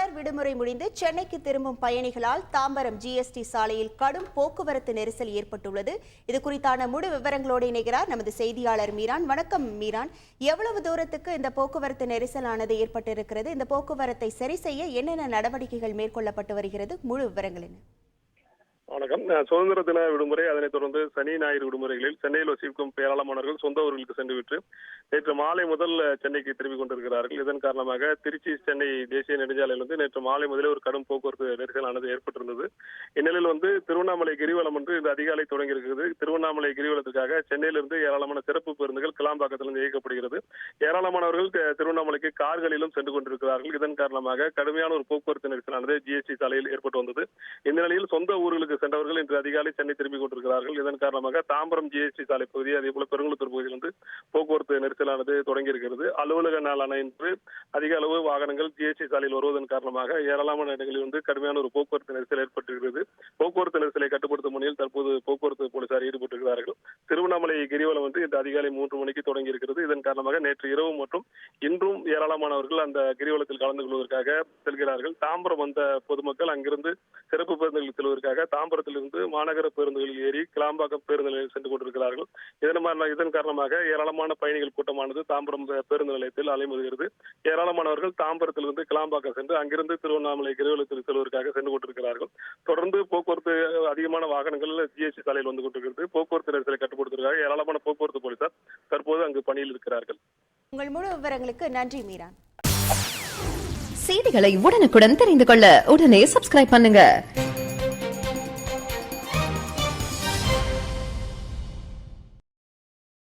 தொடர் விடுமுறை முடிந்து சென்னைக்கு திரும்பும் பயணிகளால் தாம்பரம் ஜிஎஸ்டி சாலையில் கடும் போக்குவரத்து நெரிசல் ஏற்பட்டுள்ளது. இது குறித்தான முழு விவரங்களோடு இணைகிறார் நமது செய்தியாளர் மீரான். வணக்கம் மீரான், எவ்வளவு தூரத்துக்கு இந்த போக்குவரத்து நெரிசலானது ஏற்பட்டிருக்கிறது? இந்த போக்குவரத்தை சரி செய்ய என்னென்ன நடவடிக்கைகள் மேற்கொள்ளப்பட்டு வருகிறது? முழு விவரங்கள் என்ன? வணக்கம். சுதந்திர தின விடுமுறை, அதனைத் தொடர்ந்து சனி ஞாயிறு விடுமுறைகளில் சென்னையில் வசிக்கும் ஏராளமானவர்கள் சொந்த ஊர்களுக்கு சென்றுவிட்டு நேற்று மாலை முதல் சென்னைக்கு திரும்பிக் கொண்டிருக்கிறார்கள். இதன் காரணமாக திருச்சி சென்னை தேசிய நெடுஞ்சாலையிலிருந்து நேற்று மாலை முதலே ஒரு கடும் போக்குவரத்து நெரிசலானது ஏற்பட்டிருந்தது. இந்நிலையில் திருவண்ணாமலை கிரிவலம் என்று இந்த அதிகாலை தொடங்கியிருக்கிறது. திருவண்ணாமலை கிரிவலத்திற்காக சென்னையிலிருந்து ஏராளமான சிறப்பு பேருந்துகள் கிளாம்பாக்கத்திலிருந்து இயக்கப்படுகிறது. ஏராளமானவர்கள் திருவண்ணாமலைக்கு கார்களிலும் சென்று கொண்டிருக்கிறார்கள். இதன் காரணமாக கடுமையான ஒரு போக்குவரத்து நெரிசலானது ஜிஎஸ்டி சாலையில் ஏற்பட்டு வந்தது. இந்த நிலையில் சொந்த ஊர்களுக்கு சென்றவர்கள் இன்று அதிகாலை சென்னை திரும்பிக் கொண்டிருக்கிறார்கள். இதன் காரணமாக தாம்பரம் ஜிஎஸ்டி சாலை பகுதி, அதே போல பெருங்குளத்தூர் பகுதியில் போக்குவரத்து நெரிசலானது தொடங்கியிருக்கிறது. அலுவலக நாளான இன்று அதிக அளவு வாகனங்கள் ஜிஎஸ்டி சாலையில் வருவதன் காரணமாக ஏராளமான இடங்களில் கடுமையான ஒரு போக்குவரத்து நெரிசல் ஏற்பட்டிருக்கிறது. போக்குவரத்து நெரிசலை கட்டுப்படுத்தும் பணியில் தற்போது போக்குவரத்து போலீசார் ஈடுபட்டிருக்கிறார்கள். திருவண்ணாமலை கிரிவலம் இன்று அதிகாலை 3 மணிக்கு தொடங்கியிருக்கிறது. இதன் காரணமாக நேற்று இரவு மற்றும் இன்றும் ஏராளமானவர்கள் அந்த கிரிவலத்தில் கலந்து கொள்வதற்காக செல்கிறார்கள். தாம்பரம் வந்த பொதுமக்கள் அங்கிருந்து சிறப்பு பேருந்துகளில் செல்வதற்காக தாம்பரத்திலிருந்து மாநகர பேருந்துகளில் ஏறி கிளாம்பாக்கம் பேருந்து நிலையம் சென்று கொண்டிருக்கிறார்கள். இதன் காரணமாக ஏராளமான பயணிகள் கூட்டமானது தாம்பரம் பேருந்து நிலையத்தில் அலைமோதுகிறது. ஏராளமானவர்கள் தாம்பரத்திலிருந்து கிளாம்பாக்கம் சென்று அங்கிருந்து திருவண்ணாமலை கிரிவலத்தில் செல்வதற்காக சென்று கொண்டிருக்கிறார்கள். தொடர்ந்து போக்குவரத்து அதிகமான வாகனங்கள் ஜிஎஸ்டி சாலையில் வந்து கொண்டிருக்கிறது. போக்குவரத்து நெரிசலை கட்டுப்படுத்துவதற்காக ஏராளமான போக்குவரத்து போலீசார் தற்போது அங்கு பணியில் இருக்கிறார்கள். உங்கள் முழு விவரங்களுக்கு நன்றி மீரான். செய்திகளை உடனுக்குடன் தெரிந்து கொள்ள உடனே சப்ஸ்கிரைப் பண்ணுங்க.